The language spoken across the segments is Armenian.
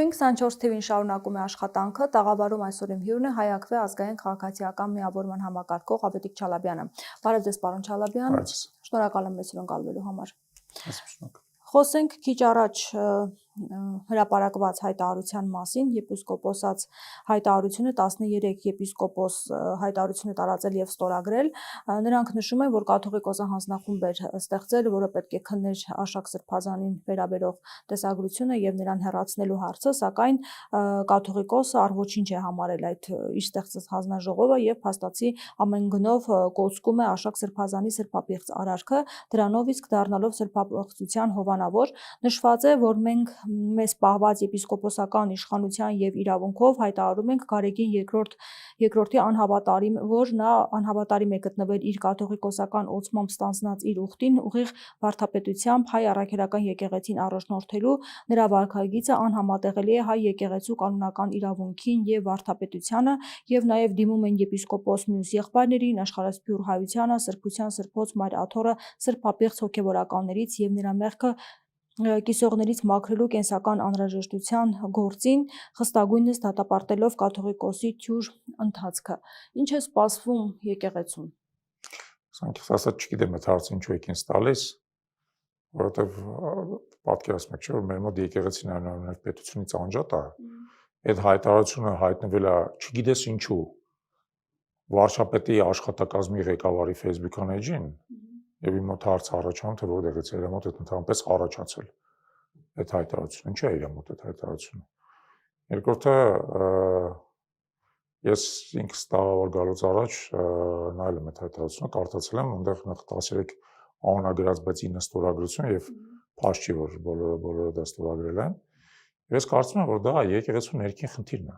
Թույն 24 TV-ին շարունակում է աշխատանքը, տաղավարում այսօր իմ հյուրն է Հայ-Ակվե ազգային քաղաքացիական միավորման համակարգող Ավետիք Չալաբյանը։ Բարև ձեզ, պարոն Չալաբյան, շնորհակալ եմ մեզ հյուրընկալվելու համար։ Խոսենք քիչ առաջ հրապարակված հայտարարության մասին, եպիսկոպոսած հայտարարությունը 13 եպիսկոպոս հայտարարությունը տարածել եւ ստորագրել, նրանք նշում են, որ կաթողիկոսը հանձնախումբ էր ստեղծել, որը պետք է քններ Աշակ Սրբազանին վերաբերող տեսագրությունը եւ նրան հեռացնելու հարցը, սակայն կաթողիկոսը առ ոչինչ է համարել այդ իր ստեղծած հանձնաժողովը եւ փաստացի ամեն գնով կոծկում է Աշակ Սրբազանի սրբապիղծ արարքը, դրանով իսկ դառնալով սրբապղծության հովանավոր, նշված է, որ մենք մեզ պահված եպիսկոպոսական իշխանության եւ իրավունքով հայտարարում ենք Գարեգին երկրորդի անհավատարիմ, որ նա անհավատարիմ է գտնվել իր կաթողիկոսական օծմամբ ստանձնած իր ուխտին, ուղիղ վարդապետությամբ հայ առաքելական եկեղեցին առաջնորդելու նրա վարքագիծը անհամատեղելի է հայ եկեղեցու կանոնական իրավունքին եւ վարդապետությանը եւ նաեւ դիմում են եպիսկոպոս մյուս եղբայրներին, աշխարհասփյուռ հայությանը, սրբության սրբոց մայր Աթոռը, սրբապիղծ հոգեվորականներից եւ նրա մեղքը կիսողներից մաքրելու կենսական անհրաժեշտության գործին, խստագույնս դատապարտելով կաթողիկոսի թյուր ընթացքը։ Ինչ է սպասվում եկեղեցուն։ Սրանք ասած չգիտեմ այդ հարցը ինչու եք ինձ տալիս, որովհետև պատկերացնում եք, որ մեր մոտ եկեղեցին այնուամենայնիվ պետությունից անջատ է, այդ հայտարարությունը հայտնվել է չգիտես ինչու վարչապետի աշխատակազմի ղեկավարի Facebook-ան էջին, եւ իմ մոտ հարց առաջանում, թե որտեղից է իր մոտ այդ ընդհանրապես առաջացել այդ հայտարարությունը, ինչու է իր մոտ այդ հայտարարությունը։ Երկրորդը ես ինքս տաղավար գալուց առաջ նայել եմ այդ հայտարարությունը, կարդացել եմ, այնտեղ 13 անունագրած, բայց 9 ստորագրություն եւ փաստ չի, որ բոլորը դա ստորագրել են։ Ես կարծում եմ, որ դա եկեղեցու ներքին խնդիրն է։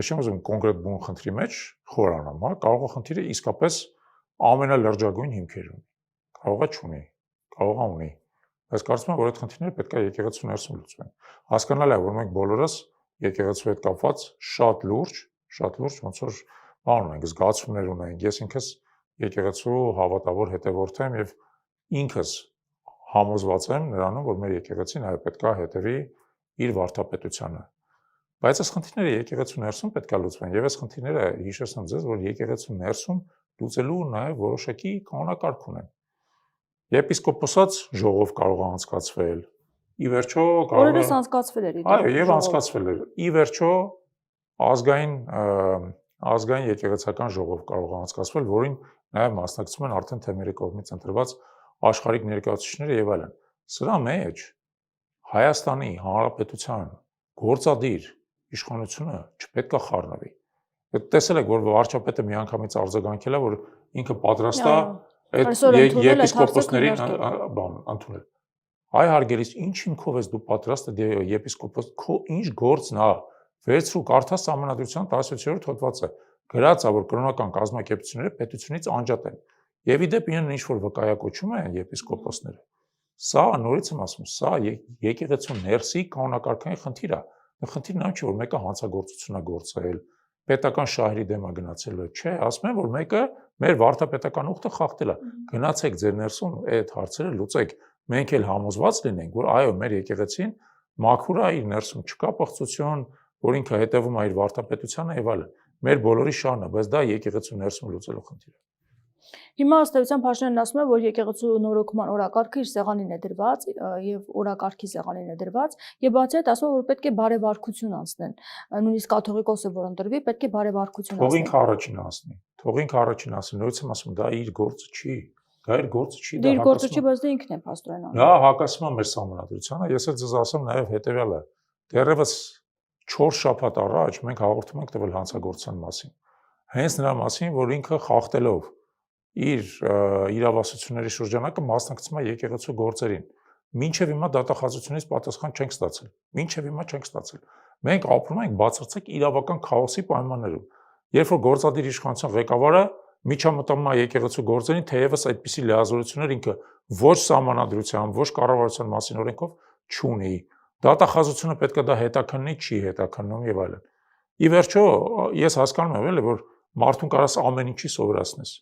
Ես չեմ ուզում կոնկրետ բուն խնդրի մեջ խորանամ, հա, կարող է խնդիրը իսկապես ամենալրջագույն հիմքեր ունի։ Կարող է չունի, կարող է ունի, բայց կարծում եմ, որ այդ խնդիրները պետք է եկեղեցու ներսում լուծվեն։ Հասկանալի է, որ մենք բոլորս եկեղեցու հետ կապված շատ լուրջ, ոնց որ բան ունենք, զգացումներ ունենք։ Ես ինքս եկեղեցու հավատավոր հետևորդ եմ եւ ինքս համոզված եմ նրանում, որ մեր եկեղեցին այո պետք է հետևի իր վարդապետությանը։ Բայց այս խնդիրները եկեղեցու ներսում պետք է լուծվեն եւ այս խնդիրները հիշեցնեմ ձեզ, որ եկեղեցու ներսում լուծելու նաեւ որոշակի կանոնակարգ ունեն։ Եպիսկոպոսած ժողով կարող է անցկացվել։ Ի վերջո օրերս անցկացվել էր։ Այո, եւ անցկացվել էր։ Ի վերջո ազգային եկեղեցական ժողով կարող է անցկացվել, որին նաեւ մասնակցում են արդեն թեմերի կողմից ընտրված աշխարհիկ ներկայացուցիչները եւ այլն։ Սրա մեջ Հայաստանի Հանրապետության գործադիր իշխանությունը չպետք է խառնվի։ Դուք տեսել եք, որ վարչապետը միանգամից արձագանքել է, որ ինքը պատրաստ է այդ եպիսկոպոսներին ընդունել։ Այ հարգելիս, ինչ հիմքով ես դու պատրաստ եպիսկոպոս, քո ինչ գործն է, վերցրու կարդա Սահմանադրության 17-րդ հոդվածը, գրած է, որ կրոնական կազմակերպությունները պետությունից անջատ են։ Եվ ի դեպ իրեն ինչ որ վկայակոչում են եպիսկոպոսները։ Սա նորից եմ ասում, սա եկեղեցու ներսի կանոնակարգային խնդիր է։ Խնդիրն այն չէ, որ մեկը հանցագործություն է գործել, պետական շահերի դեմ է գնացել, չէ, ասում են, որ մեկը մեր վարդապետական ուխտը խախտել է։ Գնացեք ձեր ներսում այդ հարցերը լուծեք։ Մենք էլ համոզված լինենք, որ այո, մեր եկեղեցին մաքուր է իր ներսում, չկա պղծություն, որ ինքը հետևում է իր վարդապետությանը եւ այլն։ Մեր բոլորի շահն է, բայց դա եկեղեցու ներսում լուծելու խնդիր է։ Հիմա ըստ էության Փաշինյանն ասում է, որ եկեղեցու նորոգման օրակարգը իր սեղանին է դրված եւ օրակարգի սեղանին է դրված եւ բացի այդ ասում է, որ պետք է բարեվարքություն անցնեն։ Նույնիսկ կաթողիկոսը որ ընտրվի, պետք է բարեվարքություն անցնեն։ Թողինք առաջին ասնի։ Թողինք առաջին ասի, նույնիսկ եմ ասում, դա իր գործը չի։ Դա իր գործը չի, դա իր գործը չի, բայց դա ինքն է փաստորեն անում։ Դա հակասում է մեր Սահմանադրությանը։ Ես էլ ձեզ ասեմ նաեւ հետեւյալը։ Դեռևս 4 շաբաթ առաջ մենք հաղորդում ենք տվել հանցագործության մասին։ Հենց նրա մասին, որ ինքը խախտելով իր իրավասությունների շրջանակը մասնակցում է եկեղեցու գործերին։ Մինչև հիմա դատախազությունից պատասխան չենք ստացել։ Մինչև հիմա չենք ստացել։ Մենք ապրում ենք բացարձակ իրավական քաոսի պայմաններում։ Երբ որ գործադիր իշխանության ղեկավարը միջամտում է եկեղեցու գործերին, թեևս այդպիսի լիազորություններ ինքը ոչ Սահմանադրության, ոչ կառավարության մասին օրենքով չունի։ Դատախազությունը պետք է դա հետաքննի, չի հետաքննում եւ այլն։ Ի վերջո ես հասկանում եմ, էլի, որ մարդուն կարաս ամեն ինչի սովորացնես։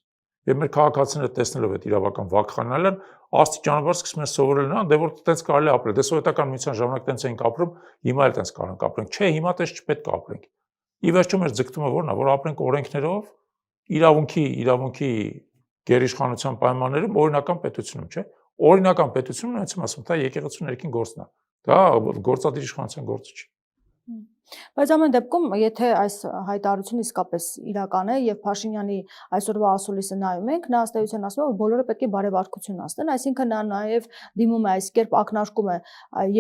Եվ մեր քաղաքացիները տեսնելով այդ իրավական վակխանալն աստիճանաբար սկսում են սովորել նրան, դե որ տենց կարելի ապրել, դե սովետական միության ժամանակ տենց էինք ապրում, հիմա էլ տենց կարող ենք ապրենք։ Չէ, հիմա տես չպետք է ապրենք։ Ի վերջո մեր ձգտումը որն է, որ ապրենք օրենքներով, իրավունքի գերիշխանության պայմաններում օրինական պետությունում, չէ։ Օրինական պետությունն ոնց եմ ասում, դա եկեղեցու ներքին գործն է։ Դա գործադիր իշխանության գործը չի։ Բայց ամեն դեպքում, եթե այս հայտարարությունը իսկապես իրական է եւ Փաշինյանի այսօրվա ասուլիսը նայում ենք, նա ըստ էության ասում է, որ բոլորը պետք է բարեվարկություն ասեն, այսինքն նա նաեւ դիմում է այս կերպ ակնարկում է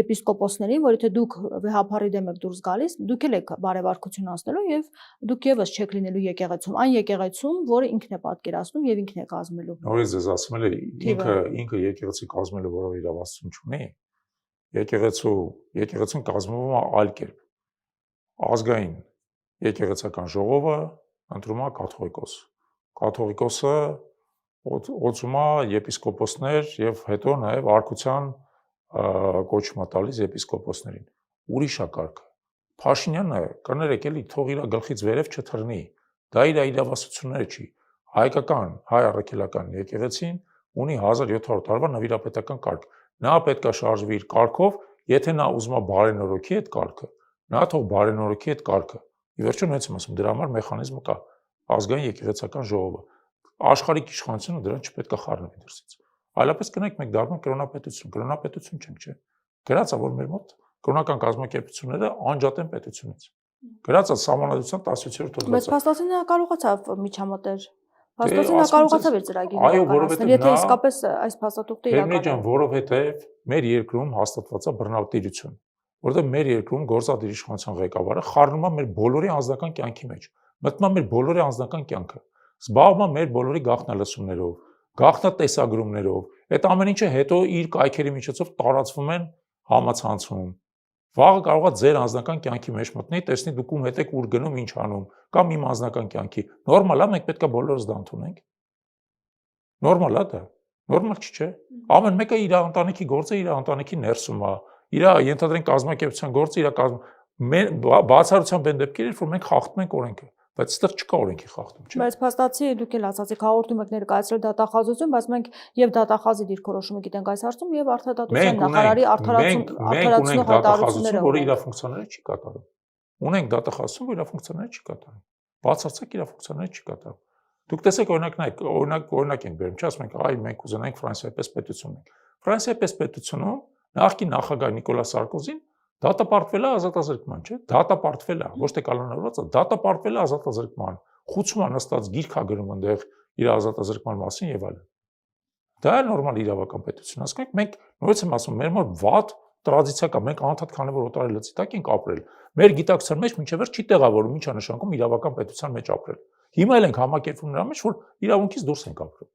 եպիսկոպոսներին, որ եթե դուք վեհապարի դեմ եք դուրս գալիս, դուք էլ եք բարեվարկություն ասնելու եւ դուք եւս չեք լինելու եկեղեցում, այն եկեղեցում, որը ինքն է պատկերացնում եւ ինքն է կազմելու։ Նորից ես ասում եմ, ինքը եկեղեցի կազմելու որով իրավասություն չունի։ Եկեղեցուն կազմվում է այլ կերպ։ Ազգային եկեղեցական ժողովը ընտրում է կաթողիկոս։ Կաթողիկոսը օծում է եպիսկոպոսներ եւ հետո նաեւ արկության կոչում է տալիս եպիսկոպոսներին։ Ուրիշ է կարգը։ Փաշինյանը կներեք էլի թող իր գլխից վերև չթռնի։ Դա իր իրավասությունները չի։ Հայկական, հայ առաքելական եկեղեցին ունի 1700 տարվա նվիրապետական կարգ։ Նա պետք է շարժվի իր կարգով, եթե նա ուզում է բարենորոգի այդ կարգը։ Նա թող բարենորոգի այդ կարգը։ Ի վերջո նույնպես եմ ասում, դրա համար մեխանիզմը կա, ազգային եկեղեցական ժողովը։ Աշխարհիկ իշխանությունը դրան չպետք է խառնվի դրսից։ Այլապես կնենք մենք դառնում կրոնապետություն չենք, չէ։ Գրած է, որ մեր մոտ կրոնական կազմակերպությունները անջատ են պետությունից։ Գրած է Սահմանադրության 17-րդ հոդվածը։ Բայց փաստացի նա կարողացավ միջամտել։ Փաստացի նա կարողացավ իր ծրագիրը։ Այո, որովհետև եթե իսկապես այս փաստաթուղթը իրական է։ Ջան, որովհետև մեր երկրում հաստատված է բռնատիրություն, որովհետև մեր երկրում գործադիր իշխանության ղեկավարը խառնում է մեր բոլորի անձնական կյանքի մեջ, մտնում է մեր բոլորի անձնական կյանքը, զբաղվում է մեր բոլորի գաղտնալսումներով, գաղտնատեսագրումներով, այդ ամեն ինչը հետո իր կայքերի միջոցով տարածվում են համացանցում։ Վաղը կարող է ձեր անձնական կյանքի մեջ մտնի, տեսնի դուք ում հետ եք ուր գնում, ինչ անում, կամ իմ անձնական կյանքի։ Նորմալ է, մենք պետք է բոլորս դա ընդունենք։ Նորմալ է դա։ Նորմալ չէ։ Ամեն մեկը իր ընտանիքի գործը իր ընտանիքի ներսում է։ Իր ենթադրենք կազմակերպության գործը իր բացառությամբ են դեպքեր, որ մենք խախտում ենք օրենքը, բայց այստեղ չկա օրենքի խախտում, չէ՞։ Բայց փաստացի դուք էլ ասացիք հաղորդում եք ներկայացրել դատախազություն, բայց մենք եւ դատախազի դիրքորոշումը գիտենք այս հարցում եւ արդարադատության նախարարի արդարացնող հայտարարությունները, որը իր ֆունկցիաները չի կատարում։ Ունենք դատախազություն, որ իր ֆունկցիաները չի կատարում։ Բացարձակ իր ֆունկցիաները չի կատարում։ Դուք տեսեք օրինակ ենք բերում, չէ՞, ասում ենք, այ մենք ուզենայինք Ֆրանսիայի պես պետություն ունենք։ Ֆրանսիայի պես պետությունում նախկին նախագահ Նիկոլա Սարկոզին դատապարտվել է ազատազրկման, չէ՞։ Դատապարտվել է, ոչ թե կալանավորված է, դատապարտվել է ազատազրկման։ Խուցում է նստած գիրք է գրում այնտեղ իր ազատազրկման մասին եւ այլն։ Դա է նորմալ իրավական պետություն, ասենք մենք նույնպես եմ ասում, մեր մոտ վատ տրադիցիա կա, մենք անդադ քանի որ օտարի լծի տակ ենք ապրել։ Մեր գիտակցության մեջ մինչև վերջ չի տեղավորում ինչա նշանակում իրավական պետության մեջ ապրել։ Հիմա էլ ենք համակերպվում նրա մեջ, որ իրավունքից դուրս ենք ապրում։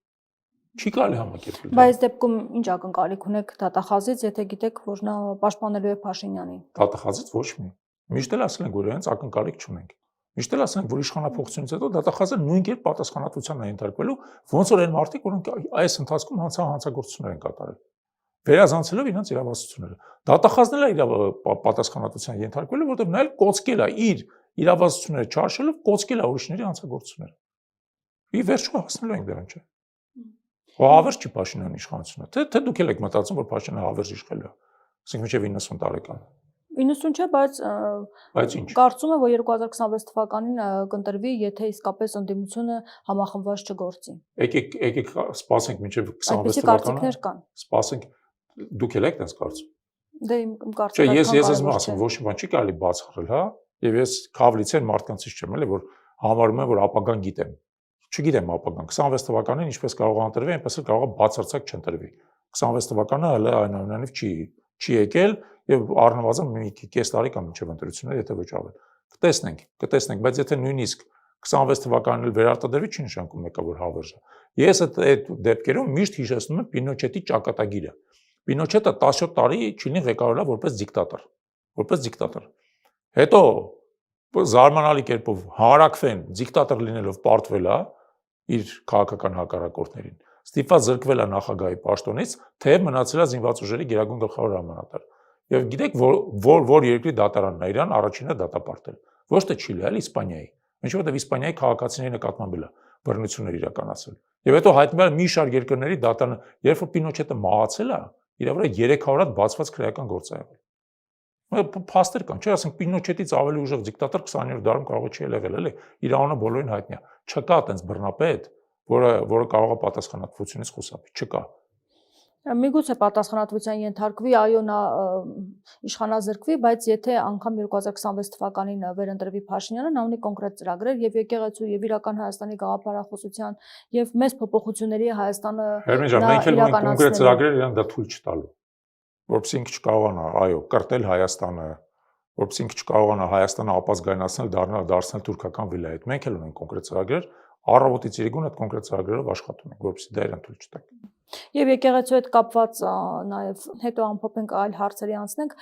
Չի կարելի համակերպել։ Բայց դեպքում ինչ ակնկալիք ունեք դատախազից, եթե գիտեք, որ նա պաշտպանելու է Փաշինյանին։ Դատախազից ոչ մի։ Միշտ էլ ասել ենք, որ իրենց ակնկալիք չունենք։ Միշտ էլ ասել ենք, որ իշխանափոխությունից հետո դատախազը նույն կերպ պատասխանատվության է ենթարկվելու, ոնց որ այն մարդիկ, որոնք այս ընթացքում հանցագործություններ են կատարել, վերազանցելով իրենց իրավասությունները։ Դատախազն էլ է պատասխանատվության ենթարկվելու, որովհետև նա էլ կոծկել է իր իրավասությունները չարշելով, կոծկել է ուրիշների հանցագործությունները։ Ի վերջո հասնելու ենք դրան, չէ՞։ Հավերժ չի Փաշինյանի իշխանությունը։ Թե դուք եք մտածում, որ Փաշինյանը հավերժ իշխելու է, ասենք մինչև 90 տարեկան։ 90 չէ, բայց ինչ։ Կարծում եմ, որ 2026 թվականին կընտրվի, եթե իսկապես ընդդիմությունը համախմբված չգործի։ Եկեք սպասենք մինչև 26 Այդպիսի թվականը։ կարծիքներ կան։ Սպասենք, դուք եք տես կարծում։ Դե իմ կարծիքը։ Չէ, ես ասում, ոչ մի բան չի կարելի բացառել, հա։ Եվ ես Քավլիցեն մարդկանցից չեմ, էլի, որ համարում եմ, որ ապագան գիտեմ։ Չգիտեմ ապագան 26 թվականին ինչպես կարող է ընտրվի, այնպես էլ կարող է բացարձակ չընտրվի։ 26 թվականը հələ այնուամենայնիվ չի եկել եւ առնվազն մի կես տարի կամ մինչեւ ընտրությունները, եթե ոչ ավել։ Կտեսնենք, բայց եթե նույնիսկ 26 թվականին էլ վերարտադրվի, չի նշանակում մեկը որ հավերժ է։ Ես այդ դեպքերում միշտ հիշեցնում եմ Պինոչետի ճակատագիրը։ Պինոչետը 17 տարի Չիլին ղեկավարել որպես դիկտատոր։ Հետո զարմանալի կերպով հարակվեն դիկտատոր լինելով պարտվել է իր քաղաքական հակառակորդներին։ Ստիպված զրկվել է նախագահի պաշտոնից, թեև մնացել է զինված ուժերի գերագույն գլխավոր հրամանատար։ Եվ գիտեք, որ երկրի դատարանն է իրան առաջինը դատապարտել։ Ոչ թե Չիլի, այլ Իսպանիայի։ Ինչու՞ որտեղ Իսպանիայի քաղաքացիների նկատմամբ է բռնություններ իրականացել։ Եվ հետո հայտնվել մի շարք երկրների դատան, երբ որ Պինոչետը մահացել է, իր վրա 300 հատ բացված քրեական գործ է եղել։ Փաստեր կան, չէ՞, ասենք Պինոչետից ավելի ուժեղ դիկտատոր 20-րդ դարում կարող է չի եղել, էլի։ Իր անունը բոլորին հայտնի է։ Չկա այտենց բռնապետ, որը կարող է պատասխանատվությունից խուսափի, չկա։ Միգուցե պատասխանատվության ենթարկվի, այո, նա իշխանազրկվի, բայց եթե անգամ 2026 թվականին վերընտրվի Փաշինյանը, նա ունի կոնկրետ ծրագրեր եւ եկեղեցու եւ իրական Հայաստանի գաղափարախոսության եւ մեծ փոփոխությունների Հայաստանը մենք էլ ունենք կոնկրետ ծրագրեր, իրան դա թույլ չտալու, որովհետեւ ինքը չկարողանա, այո, կրտել Հայաստանը, որովհետեւ ինքը չկարողանա Հայաստանը ապազգայնացնել, դարձնել թուրքական վիլայետ։ Մենք էլ ունենք կոնկրետ ծրագրեր, առավոտից իրիկուն այդ կոնկրետ ծրագրերով աշխատում ենք, որովհետեւ դա իրան թույլ չտա։ Եվ եկեղեցու հետ կապված նաև հետո ամփոփենք այլ հարցերի անցնենք,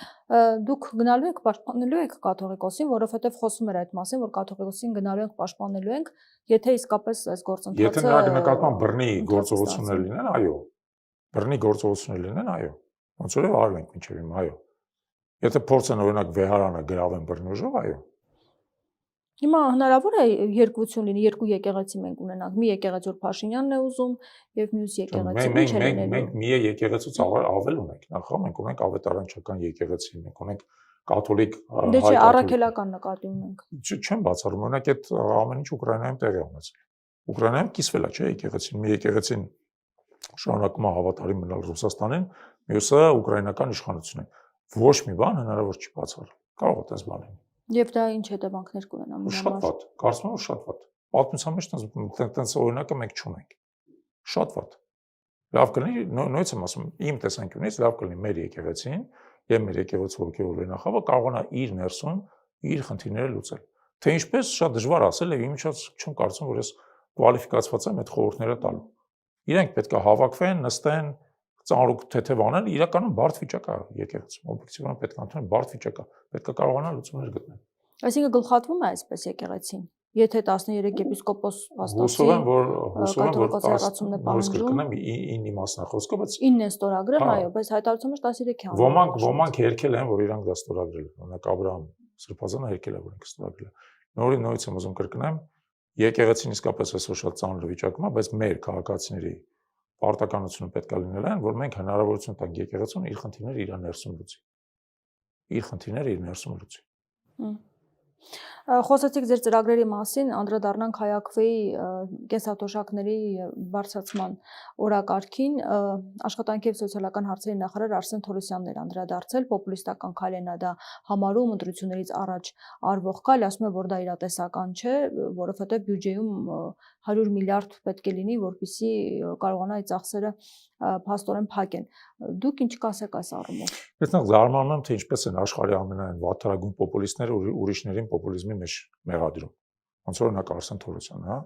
դուք գնալու եք պաշտպանելու եք կաթողիկոսին, որովհետև խոսում էր այդ մասին, որ կաթողիկոսին գնալու ենք պաշտպանելու ենք, եթե իսկապես այս գործընթացը Եթե նրա նկատմամբ բռնի գործողություններ լինեն, այո։ Բռնի գործողություններ լինեն, այո։ Ոնց որ արվում ենք մինչև հիմա, այո։ Եթե փորձեն օրինակ վեհարանը գրավեն բռնի ուժով, այո։ Հիմա հնարավոր է երկվություն լինի, երկու եկեղեցի մենք ունենանք, մի եկեղեցի որ Փաշինյանն է ուզում եւ մյուս եկեղեցի ինչ է լինելու։ Մենք մի եկեղեցուց ավել ունենք, նախ մենք ունենք ավետարանչական եկեղեցի, մենք ունենք կաթոլիկ Դե չէ, առաքելական նկատի ունենք։ Չեմ բացառում, օրինակ այդ ամեն ինչ Ուկրաինայում տեղի է ունեցել։ Ուկրաինայում կիսվել է, չէ, եկեղեցին, մի եկեղեցին շարունակում է հավատարիմ մնալ Ռուսաստանին, մյուսը ուկրաինական իշխանությունին։ Ոչ մի բան հնարավոր չի բացառել։ Կարող է այդպես բան լինի։ Եվ դա ինչ հետևանքներ կունենա մի Շատ վատ, կարծում եմ շատ վատ։ Պատմության մեջ տենց օրինակը մենք չունենք։ Շատ վատ։ Լավ կլինի, նույնպես եմ ասում, իմ տեսանկյունից լավ կլինի մեր եկեղեցին եւ մեր եկեղեցու հոգեոր վերնախավը կարողանա իր ներսում իր խնդիրները լուծել։ Թե ինչպես շատ դժվար ասել եւ իմիջած չեմ կարծում, որ ես կվալիֆիկացված եմ այդ խորհուրդները տալու։ Իրենք պետք է հավաքվեն, նստեն, ծանրուկ թեթև անեն, իրականում բարդ վիճակ է եկեղեցում, օբյեկտիվորեն պետք է ընդունել բարդ վիճակ է, պետք է կարողանա լուծումներ գտնել։ Այսինքն գլխատվում է այսպես եկեղեցին։ Եթե 13 եպիսկոպոս հաստատի, հուսով եմ, որ կաթողիկոսը կրկնեմ 9-ի մասնախոսքը, բայց 9-ն է ստորագրել, այո, բայց հայտարարությունը 13-ի է։ Ոմանք հերքել են, որ իրանք դա ստորագրել են, օրինակ Աբրահամ Սրբազանը հերքել է, որ ինքը ստորագրել է։ Նորից եմ ուզում կրկնեմ, եկեղեցին իսկապես այսօր շատ ծանր վիճակում է, բայց մեր քաղաքացիների պարտականությունը պետք է լինել այն, որ մենք հնարավորություն տանք եկեղեցուն իր խնդիրները իր ներսում լուծի։ Իր խնդիրները իր ներսում լուծի։ Խոսեցիք ձեր ծրագրերի մասին, անդրադառնանք Հայաքվեի կենսաթոշակների բարձրացման օրակարգին, աշխատանքի եւ սոցիալական հարցերի նախարար Արսեն Թորոսյանն էր անդրադարձել, պոպուլիստական քայլ է նա դա համարում, ընտրություններից առաջ արվող քայլ, ասում է, որ դա իրատեսական չէ, որովհետեւ բյուջեում 100 միլիարդ պետք է լինի, որպեսզի կարողանա այդ ծախսերը փաստորեն փակեն։ Դուք ինչ կասեք այս առումով։ Ես նախ զարմանում եմ, թե ինչպես են աշխարհի ամենայն վատթարագույն պոպուլիստները ուրիշներին պոպուլիզմի մեջ մեղադրում։ Ոնց որ օրինակ Արսեն Թորոսյանը, հա։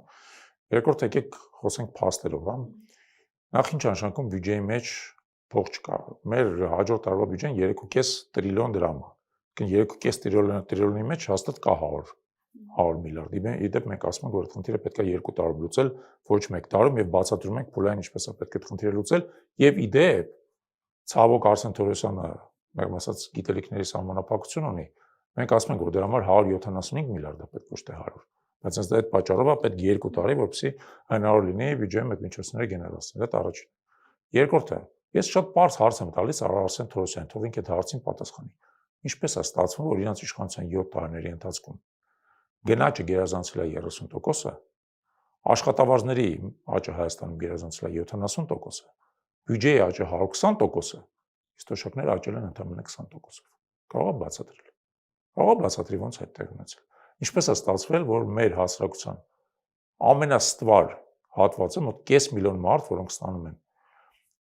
Երկրորդ եկեք խոսենք փաստերով, հա։ Նախ ինչ նշանակում բյուջեի մեջ փող չկա։ Մեր հաջորդ տարվա բյուջեն 3.5 տրիլիոն դրամ է։ Այսինքն 3.5 տրիլիոնի մեջ հաստատ կա 100 միլիարդ։ Իդեպ մենք ասում ենք, որ այդ խնդիրը պետք է 2 տարով լուծել, ոչ 1 տարում եւ բացատրում ենք փուլային ինչպես է պետք է այդ խնդիրը լուծել եւ իդեպ ցավոք Արսեն Թորոսյանը մեղմ ասած գիտելիքների սահմանափակություն ունի։ Մենք ասում ենք, որ դրա համար 175 միլիարդ է պետք ոչ թե 100, բայց հենց այդ պատճառով է պետք 2 տարի, որպեսզի հնարավոր լինի բյուջեում այդ միջոցները գեներացնել, դա առաջին։ Երկրորդը, ես շատ པարզ հարց եմ տալիս Արսեն Թորոսյանին, թող ինքը այդ հարցին պատասխանի։ Ինչպես է ստացվում, որ իրանց իշխանության 7 տարիների ընթացքում գնաճը գերազանցել է 30%-ը, աշխատավարձների աճը Հայաստանում գերազանցել է 70%-ը, բյուջեի աճը 120%-ը, իսկ թոշակները աճել են ընդամենը 20%-ով։ Կարող է բացատրել։ Կարող է բացատրի ոնց է այդտեղ ունեցել։ Ինչպես է ստացվել, որ մեր հասարակության ամենաստվար հատվածը մոտ 5 միլիոն մարդ, որոնք ստանում են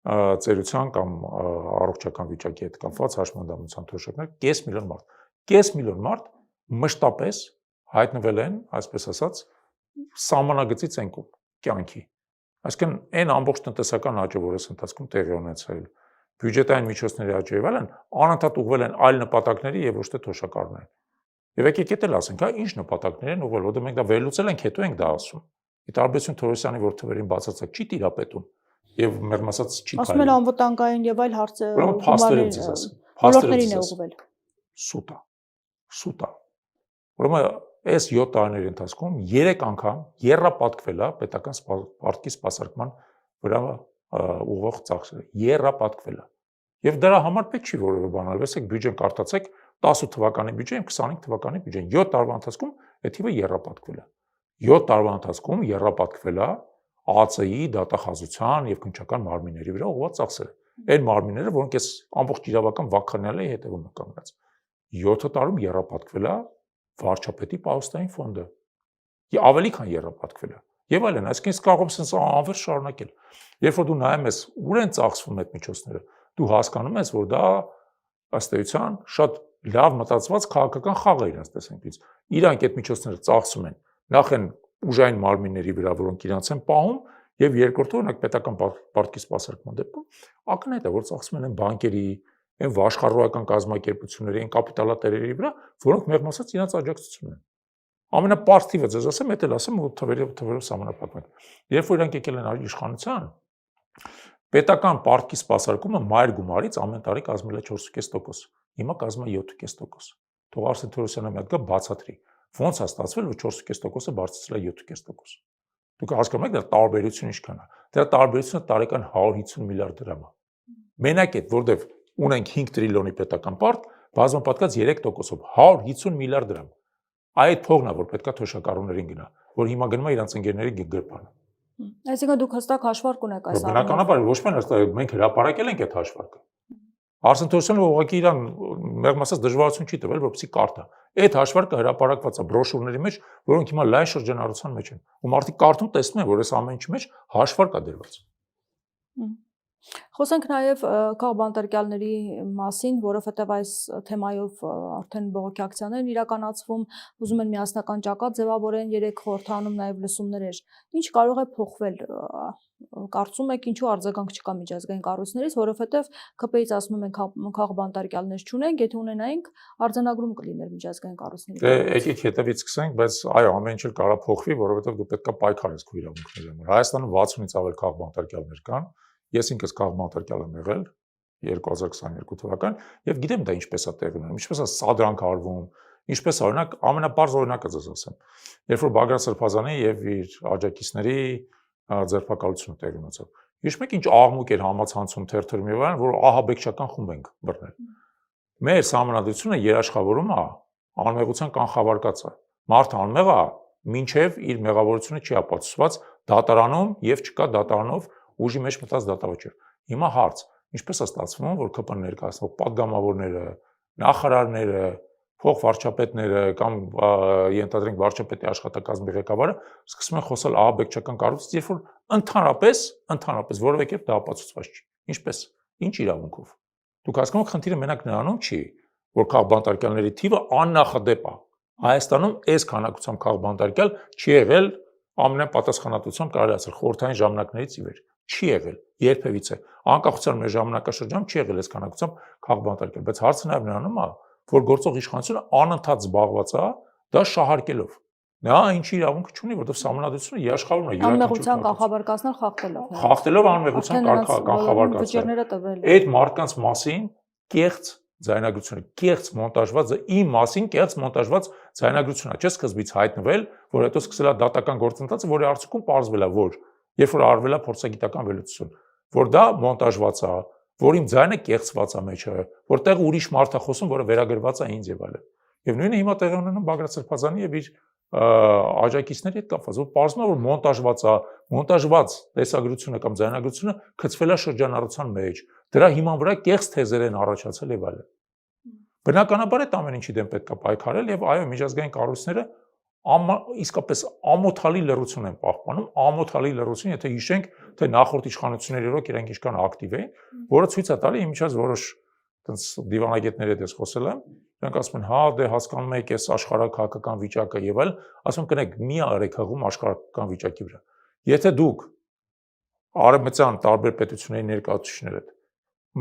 ծերության կամ առողջական վիճակի հետ կապված հաշմանդամության թոշակներ, 5 միլիոն մարդ։ 5 միլիոն մարդ մշտապես հայտնվել են, այսպես ասած, սահմանագծից ենկում կյանքի։ Այսինքն այն ամբողջ տնտեսական աճը, որ այս ընթացքում տեղի ունեցել, բյուջետային միջոցների աճը եւ այլն, անընդհատ ուղղվել են այլ նպատակների եւ ոչ թե թոշակառներին։ Եվ եկեք էլ ասենք, հա, ինչ նպատակներ են ուղղվել, որտեղ մենք դա վերլուծել ենք, հետո ենք դա ասում։ Ի տարբերություն Թորոսյանի, որ թվերին բացարձակ չի տիրապետում եւ մեղմ ասած չի ասում են անվտանգային եւ այլ հարցը փաստերից ես ասում։ Փաստերից է ուղղվել։ Սուտա։ Ուրեմն այս 7 տարիների ընթացքում 3 անգամ եռապատկվել է պետական պարտքի սպասարկման վրա ուղղող ծախսերը, եռապատկվել է։ Եվ դրա համար պետք չի որևէ բան արվես, եք բյուջեն կարդացեք 18 թվականի բյուջեն եւ 25 թվականի բյուջեն 7 տարվա ընթացքում այդ թիվը եռապատկվել է։ 7 տարվա ընթացքում եռապատկվել է ԱԱՑ-ի, դատախազության եւ քննչական մարմինների վրա ուղղված ծախսերը։ Այն մարմինները, որոնք այս ամբողջ իրավական վակխանյալի հետևում են կանգնած։ 7 տարում եռապատկվել է վարչապետի պահոստային ֆոնդը։ Եվ ավելի քան եռապատկվել է։ Եվ այլն, այսինքն կարող եմ sense անվերջ շարունակել։ Երբ որ դու նայում ես ուր են ծախսվում այդ միջոցները, դու հասկանում ես, որ դա ըստ էության շատ լավ մտածված քաղաքական խաղ է իրենց տեսանկյունից։ Իրանք այդ միջոցները ծախսում են նախ են ուժային մարմինների վրա, որոնք իրանց են պահում, եւ երկրորդը օրինակ պետական պարտքի սպասարկման դեպքում ակնհայտ է, որ ծախսում են բանկերի, այն վաշխառոական կազմակերպությունների, այն կապիտալատերերի վրա, որոնք մեղմ ասած իրանց աջակցությունն են։ Ամենապարզ թիվը ձեզ ասեմ, դա էլ ասեմ, որ թվերով սահմանափակվում են։ Երբ որ իրանք եկել են իշխանության, պետական պարտքի սպասարկումը մայր գումարից ամեն տարի կազմել է 4.5%, հիմա կազմում է 7.5%։ Թող Արսեն Թորոսյանը մի հատ գա բացատրի, ոնց է ստացվել, որ 4.5%-ը բարձրացել է 7.5%։ Դուք հասկանում եք, դա տարբերությունը ինչքան է։ Դրա տարբերությունը տարեկան 150 միլիարդ դրամ է։ Մենակ այդ, որտեվ ունենք 5 տրիլիոնի պետական պարտ, բազմապատկած 3%-ով 150 միլիարդ դրամ։ Այդ փողն է, որ պետքա թոշակառուներին գնա, որ հիմա գնում է իրանց ընկերների գրպանը։ Այսինքն դուք հստակ հաշվարկ ունեք այս առումով։ Բնականաբար ոչ միայն մենք հրապարակել ենք այդ հաշվարկը։ Արսեն Թորոսյանը ուղղակի իրան մեղմ ասած դժվարություն չի տվել, որպեսզի կարդա։ Այդ հաշվարկը հրապարակված է բրոշուրների մեջ, որոնք հիմա լայն շրջանառության մեջ են։ Ու մարդիկ կարդում տեսնում են, որ այս ամեն ինչի մեջ հաշվարկ է դրված։ Խոսենք նաև քաղբանտարկյալների մասին, որովհետև այս թեմայով արդեն բողոքի ակցիաներ են իրականացվում, ուզում են միասնական ճակատ ձևավորեն, 3 խորհրդանում նաև լսումներ էր։ Ինչ կարող է փոխվել, կարծում եք, ինչու արձագանք չկա միջազգային կառույցներից, որովհետև ԿՊ-ից ասում են քաղբանտարկյալներ չունենք, եթե ունենայինք, արձանագրում կլիներ միջազգային կառույցների։ Դե եկեք հետևից սկսենք, բայց այո, ամեն ինչ էլ կարող փոխվի, որովհետև դու պետք է պայքարես քո իրավունքների համար։ Հայաստանում 60-ից ավել քաղբանտարկյալներ կան։ Ես ինքս քաղբանտարկյալ եմ եղել 2022 թվական եւ գիտեմ դա ինչպես է տեղի ունենում, ինչպես է սադրանք արվում, ինչպես օրինակ ամենապարզ օրինակը ձեզ ասեմ։ Երբ որ Բագրատ Սրբազանի եւ իր աջակիցների ձերբակալությունը տեղի ունեցավ։ Հիշում եք ինչ աղմուկ էր համացանցում թերթերում եւ այլն, որ ահաբեկչական խումբ ենք բռնել։ Մեր համանadrությունը երաշխավորում է անմեղության կանխավարկած է։ Մարդը անմեղ է, մինչեւ իր մեղավորությունը չի ապացուցված դատարանում եւ չկա դատարանով ուժի մեջ մտած դատավճիռ։ Հիմա հարց, ինչպես է ստացվում, որ ԿՊ ներկայացնող падգամավորները, նախարարները, փոխվարչապետները կամ ենթադրենք վարչապետի աշխատակազմի ղեկավարը սկսում են խոսալ ահաբեկչական կառույցից, երբ որ ընդհանրապես որևէ կերպ դա ապացուցված չի։ Ինչպես, ինչ իրավունքով։ Դուք հասկանում եք, խնդիրը մենակ նրանում չի, որ քաղբանտարկյալների թիվը աննախադեպ է։ Հայաստանում այս քանակությամբ քաղբանտարկյալ չի եղել ամենապատասխանատվությամբ կարելի ասել խորհրդային ժամանակներից ի վեր։ Չի եղել երբևիցե անկախության մեր ժամանակաշրջանում չի եղել այս քանակությամբ քաղբանտարկել, բայց հարցը նաև նրանում է, որ գործող իշխանությունը անընդհատ զբաղված է դա շահարկելով։ Նա ինչ իրավունք չունի, որովհետև համանadrությունը երաշխավորում է յուրաքանչյուր կանխավարկածներ խախտելով։ Խախտելով անմեղության կանխավարկածները։ Այդ մարդկանց մասին կեղծ ձայնագրությունը, կեղծ մոնտաժված, իմ մասին կեղծ մոնտաժված ձայնագրություն է, չէ՞ սկզբից հայտնվել, որ հետո սկսել է դատական գործընթացը, որի արդյունքում պարզվել է, որ երբ որ արվել է փորձագիտական վերլուծություն, որ դա մոնտաժված է, որ իմ ձայնը կեղծված է մեջը, որտեղ ուրիշ մարդ է խոսում, որը վերագրված է ինձ եւ այլն։ Եվ նույնը հիմա տեղի ունենում Բագրատ Սրբազանի եւ իր աջակիցների հետ կապված, որ պարզվում է, որ մոնտաժված է, մոնտաժված տեսագրությունը կամ ձայնագրությունը գծվել է շրջանառության մեջ, դրա հիման վրա կեղծ թեզեր են առաջացել եւ այլն։ Բնականաբար այդ ամեն ինչի դեմ պետք է պայքարել եւ այո, միջազգային կառույցները իսկապես ամոթալի լռություն են պահպանում, ամոթալի լռություն, եթե հիշենք, թե նախորդ իշխանությունների օրոք իրենք ինչքան ակտիվ էին, որը ցույց է տալի իմիջած որոշ այդպես դիվանագետների հետ խոսել եմ, նրանք ասում են, հա, դե հասկանում եք, այս աշխարհակահաղական վիճակը եւ այլ, ասում կնեք, մի արեք հղում աշխարհակահաղական վիճակի վրա։ Եթե դուք արևմտյան տարբեր պետությունների ներկայացուցիչներ եք,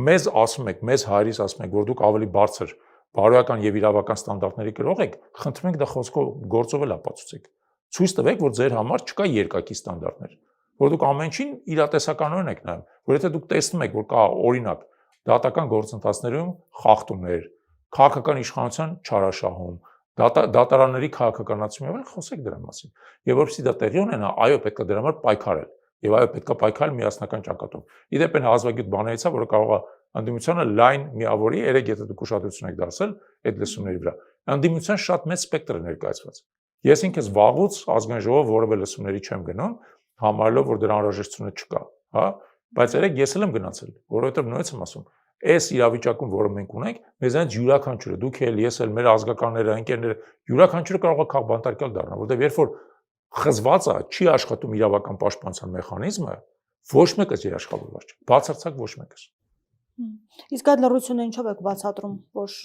մեզ ասում եք, մեզ հայրից ասում եք, որ դուք ավելի բարձր բարոյական եւ իրավական ստանդարտների կրող եք, խնդրում ենք դա խոսքով գործով էլ ապացուցեք։ Ցույց տվեք, որ ձեր համար չկա երկակի ստանդարտներ, որ դուք ամեն ինչին իրատեսականորեն եք նայում, որ եթե դուք տեսնում եք, որ կա օրինակ դատական գործընթացներում խախտումներ, քաղաքական իշխանության չարաշահում, Դատարանների քաղաքականացում եղել, խոսեք դրա մասին։ Եվ որպեսզի դա տեղի ունենա, այո, պետք է դրա համար պայքարել։ Եվ այո, պետք է պայքարել միասնական ճակատով։ Իդեպ այն հազվագյուտ բաներից է, որը կարող է անդիմությանը լայն միավորի, երեք եթե դուք ուշադրություն եք դարձել այդ լսումների վրա։ Անդիմության շատ մեծ սպեկտր է ներկայացված։ Ես ինքս վաղուց ազգային ժողով որևէ լսումների չեմ գնում, համարելով, որ դրա անհրաժեշտությունը չկա, հա, բայց երեք ես էլ եմ գնացել, որովհետև նույնպես եմ ասում, այս իրավիճակում, որը մենք ունենք, մեզանից յուրաքանչյուրը, դուք էլ, ես էլ, մեր ազգականները, ընկերները, յուրաքանչյուրը կարող է քաղբանտարկյալ դառնալ, որովհետև երբ որ խզված է, չի աշխատում իրավական պաշտպանության մեխանիզմը, ոչ մեկը երաշխավորված չէ, բացարձակ ոչ մեկը։ Իսկ այդ լռությունը ինչով եք բացատրում, որ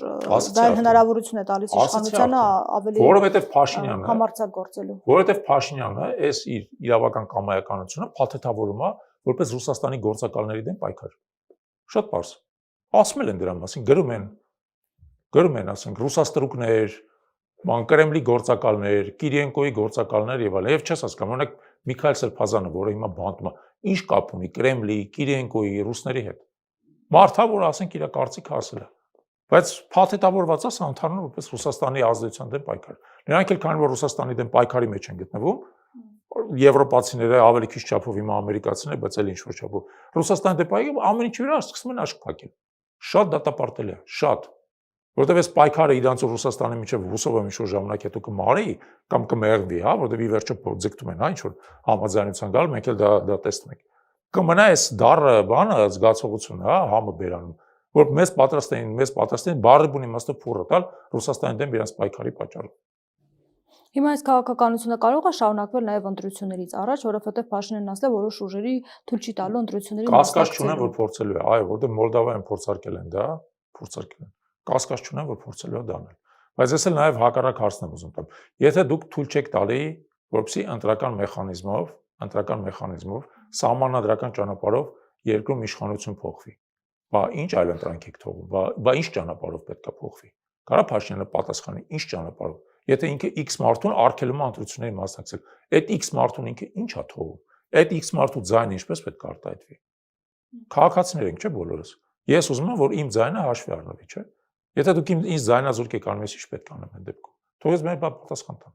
դա հնարավորություն է տալիս իշխանությանը ավելի որովհետև Փաշինյանը համարձակգործելու։ Որովհետև Փաշինյանը այս իր իրավական կամայականությունը փաթեթավորում է որպես Ռուսաստանի գործակալների դեմ պայքար։ Շատ պարզ։ Ասում են դրա մասին, գրում են, ասենք, ռուսաստրուկներ, Կրեմլի գործակալներ, Կիրիենկոյի գործակալներ եւ այլն։ Եվ չես հասկանում, օրինակ Միքայել Սերբազանը, որը հիմա բանտում է, ինչ կապ ունի Կրեմլի, Կիրիենկոյի, ռուսների հետ։ Մարդա, որ ասենք իր կարծիքը ասել է։ Բայց փաթեթավորված է ընդհանուր որպես Ռուսաստանի ազդեցության դեմ պայքար։ Նրանք էլ քանի որ Ռուսաստանի դեմ պայքարի մեջ են գտնվում, եվրոպացիները ավելի քիչ չափով հիմա ամերիկացիներ, բայց էլ ինչ որ չափով Ռուսաստանի դեմ պայքարը ամեն ինչի վրա սկսում են աշկ փակել։ Շատ դատապարտել է, շատ։ Որտեւ այս պայքարը իրանց Ռուսաստանի միջև հուսով եմ ինչ-որ ժամանակ հետո կմարի կամ կմեղվի, հա, որտեւ ի վերջո ձգտում են, հա, ինչ-որ համաձայնության գալ, մենք էլ դա տեսնում ենք։ Կմնա այս դառը բանը, զգացողությունը, հա, համը բերանում, որ մեզ պատրաստ են բառի բուն իմաստով փուռը տալ Ռուսաստանի դեմ իրենց պայքարի պատճառով։ Հիմա այս քաղաքականությունը կարող է շարունակվել նաև ընտրություններից առաջ, որովհետև Փաշինյանն ասել է որոշ ուժերի թույլ չի տալու ընտրությունների կասկած չունեմ, որ փորձելու է, այո, որտեղ Մոլդովայում փորձարկել են դա, կասկած չունեմ, որ փորձելու է դա անել։ Բայց ես էլ նաև հակառակ հարցն եմ ուզում տալ։ Եթե դուք թույլ չեք տալի, որպեսզի ընտրական մեխանիզմով սահմանադրական ճանապարհով երկրում իշխանություն փոխվի, բա ինչ այլ ընտրանք եք թողում, բա ինչ ճանապարհով պետք է փոխվի։ Կարա Փաշինյանը պատասխանի, ինչ ճանապարհով։ Եթե ինքը X մարդուն արգելում է ընտրությունների մասնակցել, այդ X մարդուն ինքը ինչ է թողում։ Այդ X մարդու ձայնը ինչպես պետք է արտահայտվի։ Քաղաքացիներ ենք, չէ՞ բոլորս։ Ես ուզում եմ, որ իմ ձայնը հաշվի առնվի, չէ՞։ Եթե դուք ինձ ձայնազուրկ եք անում, ես ինչ պետք է անեմ այդ դեպքում։ Թող ես մեր պատասխան տամ։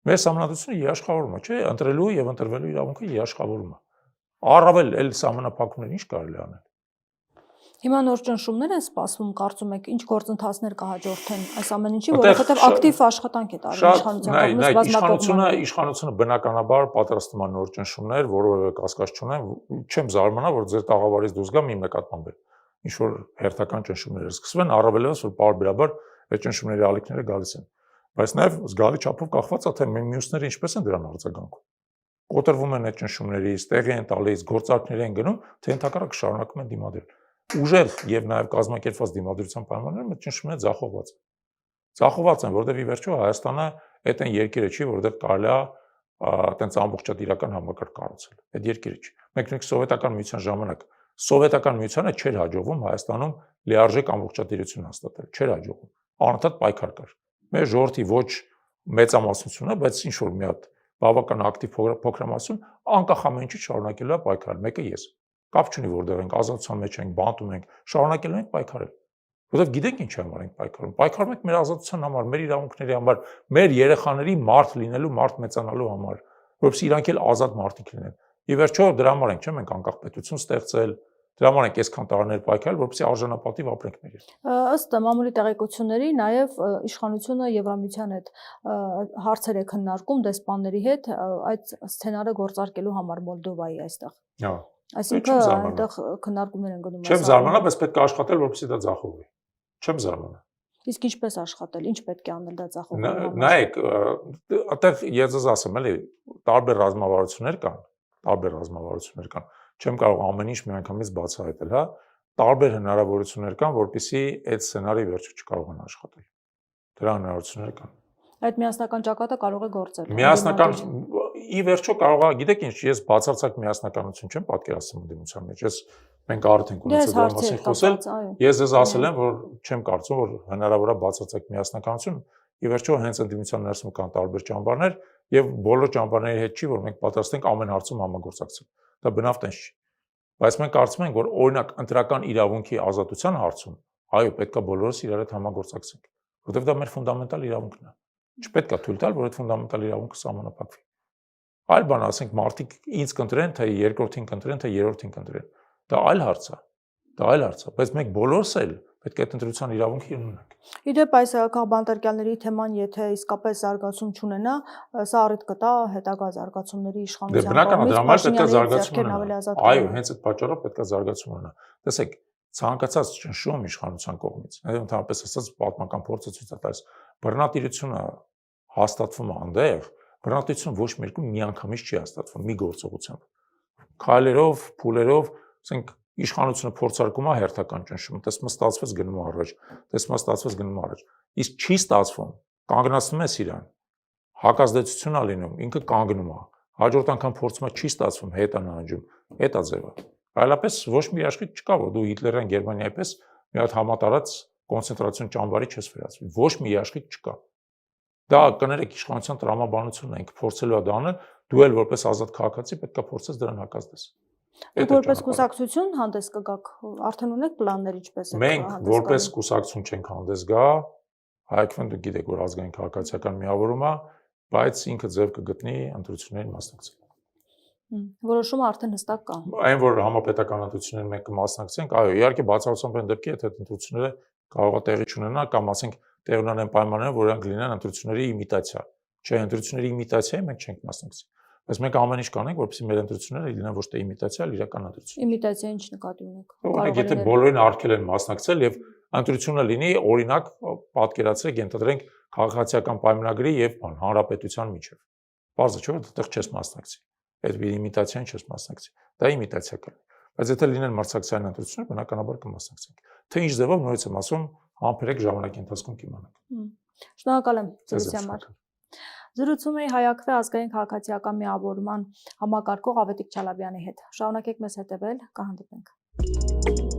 Մեր համանadությունը երաշխավորում է, չէ՞, ընտրելու եւ ընտրվելու իրավունքը երաշխավորում է։ Առավել էլ համանապակումներ ինչ կարելի անել։ Հիմա նոր ճնշումներ են սպասվում, կարծում եք, ինչ գործընթացներ կհաջորդեն այս ամեն ինչի, որովհետև ակտիվ աշխատանք է տարվում իշխանությունը բնականաբար պատրաստում է նոր ճնշումներ, որովհետև կասկած չունեմ, չեմ զարմանա, որ ձեր տաղավարից դուրս գամ իմ նկատմամբ ինչ որ հերթական ճնշումներ սկսվեն, առավելևս որ պարբերաբար այդ ճնշումների ալիքները գալիս են։ Բայց նաև զգալի չափով կախված է թե մյուսները ինչպես են դրան արձագանքում։ Կոտրվում են այդ ճնշումներից, տեղի են տալիս, գործարքներ են գնում, թե ընդհակառակը շարունակում են դիմադրել։ Ուժեղ եւ նաեւ կազմակերպված դիմադրության պայմաններում այդ ճնշումները ձախողված են։ Ձախողված են, որովհետեւ ի վերջո Հայաստանը այդ այն երկիրը չի, որտեղ կարելի է այտենց ամբողջատիրական համակարգ կառուցել։ Այդ երկիրը չի։ Մենք նույնիսկ սովետական միության ժամանակ Սովետական միությանը չէր հաջողվում Հայաստանում լիարժեք ամբողջատիրություն հաստատել, չէր հաջողվում։ Անընդհատ պայքար կար։ Մեր ժողովրդի ոչ մեծամասնությունը, բայց ինչ որ մի հատ բավական ակտիվ փոքրամասնություն անկախ ամեն ինչից շարունակելու է պայքարել, մեկը ես։ Կապ չունի որտեղ ենք, ազատության մեջ ենք, բանտում ենք, շարունակելու ենք պայքարել։ Որովհետև գիտենք ինչ համար ենք պայքարում։ Պայքարում ենք մեր ազատության համար, մեր իրավունքների համար, մեր երեխաների մարդ լինելու, մարդ մեծանալու համար, որովհետև իրանք էլ ազատ մարդիկ լինեն։ Ի վերջո դրա համար ենք, չէ՞, մենք անկախ պետություն ստեղծել, դրա համար ենք այսքան տարիներ պայքարել, որովհետև արժանապատիվ ապրենք մեր երկրում։ Ըստ մամուլի տեղեկությունների նաև իշխանությունը Եվրամիության հետ հարցեր է քննարկում դեսպանների հետ այդ սցենարը գործարկելու համար Մոլդովայի այստեղ։ Հա։ Այսինքն այնտեղ քննարկումներ են գնում։ Չեմ զարմանա, բայց պետք է աշխատել, որպեսզի դա ձախողվի։ Չեմ զարմանա։ Իսկ ինչպես աշխատել, ինչ պետք է անել դա ձախողելու համար։ Նայեք, այդտեղ ես ձեզ ասեմ, էլի, տարբեր ռազմավարություններ կան։ Չեմ կարող ամեն ինչ միանգամից բացահայտել, հա։ Տարբեր հնարավորություններ կան, որպեսզի այդ սցենարի վերջը չկարողան աշխատել։ Դրա հնարավորություններ կան։ Այդ միասնական ճակատը կարող է գործել։ Միասնական ի վերջո կարող է, գիտեք ինչ, ես բացարձակ միասնականություն չեմ պատկերացնում ընդդիմության մեջ։ Ես մենք արդեն ենք ունեցել դրա մասին խոսել։ Ես ձեզ ասել եմ, որ չեմ կարծում, որ հնարավոր է բացարձակ միասնականություն։ Ի վերջո հենց ընդդիմության ներսում կան տարբեր ճամբարներ եւ բոլոր ճամբարների հետ չի, որ մենք պատրաստ ենք ամեն հարցում համագործակցել։ Դա բնավ տենց չի։ Բայց մենք կարծում ենք, որ օրինակ ընտրական իրավունքի ազատության հարցում, այո, պետք է բոլորս իրար հետ համագործակցենք։ որովհետև դա մեր ֆունդամենտալ իրավունքն է։ Չպետք է թույլ տալ, որ այդ ֆունդամենտալ իրավունքը սահմանափակվի։ Այլ բան, ասենք, մարդիկ ինձ կընտրեն, թե երկրորդին կընտրեն, թե երրորդին կընտրեն։ Դա այլ հարց է։ Դա այլ հարց է, բայց մենք բոլորս էլ պետք է այդ ընտրության իրավունքի ունենանք։ Իդեպ այս քաղբանտարկյալների թեման, եթե իսկապես զարգացում չունենա, սա առիթ կտա հետագա զարգացումների իշխանության կողմից։ Այո, հենց այդ պատճառով պետք է զարգացում ունենա։ Տեսեք, ցանկացած ճնշում իշխանության կողմից, ընդհանրապես ասած պատմական փորձը ցույց է տալիս, բռնատիրությունը հաստատվում է այնտեղ, բռնատիրությունը ոչ մի երկրում միանգամից չի հաստատվում մի գործողությամբ։ Քայլերով, փուլերով, ասենք իշխանությունը փորձարկում է հերթական ճնշում, տեսնում է ստացվեց գնում առաջ, տեսնում է ստացվեց գնում առաջ։ Իսկ չի ստացվում, կանգնացնում ես իրան, հակազդեցություն է լինում, ինքը կանգնում է։ Հաջորդ անգամ փորձում է, չի ստացվում, հետ է նահանջում, այդ է ձևը։ Այլապես ոչ մի աշխարհ չկա, որ դու Հիտլերյան Գերմանիայի պես մի հատ համատարած կոնցենտրացիոն ճամբարի չես վերածվի։ Ոչ մի աշխարհ չկա։ Դա կներեք իշխանության տրամաբանությունն է, ինքը փորձելու է դա անել, դու էլ որպես ազատ քաղաքացի պետք է փորձես դրան հակազդես։ Դուք որպես կուսակցություն հանդես կգաք, արդեն ունեք պլաններ ինչպես եք մենք որպես կուսակցություն չենք հանդես գա, հայկվեն դուք գիտեք, որ ազգային քաղաքացիական միավորում է, բայց ինքը ձև կգտնի ընտրություններին մասնակցել։ Որոշումը արդեն հստակ կա։ Այն որ համապետական ընտրություններին մենք կմասնակցենք, այո, իհարկե բացառությամբ այն դեպքի, եթե այդ ընտրությունները կարող է տեղի չունենա կամ ասենք տեղ ունենան պայմանները, որ նրանք լինեն ընտրությունների իմիտացիա։ Չէ, ընտրությունների իմիտացիայի մենք չենք մասնակցի։ Բայց մենք ամեն ինչ կանենք, որպեսզի մեր ընտրությունները լինեն ոչ թե իմիտացիա, այլ իրական ընտրություն։ Իմիտացիա ինչ նկատի ունեք։ Օրինակ, եթե բոլորին արգել են մասնակցել եւ ընտրությունը լինի, օրինակ, պատկերացրեք, ենթադրենք քաղաքացիական պայմանագրի եւ հանրապետության միջեւ։ Բարձր չէ, որ այդտեղ չես մասնակցի։ Այդ իմիտացիան չես մասնակցի։ Դա իմիտացիա կլինի։ Բայց եթե լինեն մրցակցային ընտրություններ, բնականաբար կմասնակցենք։ Թե ինչ ձևով նորից եմ ասում, համբերեք ժամանակի ընթացքում կիմանանք։ Շնորհակալ եմ ծրույցի համար։ Զրուցում էի Հայաքվե ազգային քաղաքացիական միավորման համակարգող Ավետիք Չալաբյանի հետ։ Շարունակեք մեզ հետևել, կհանդիպենք։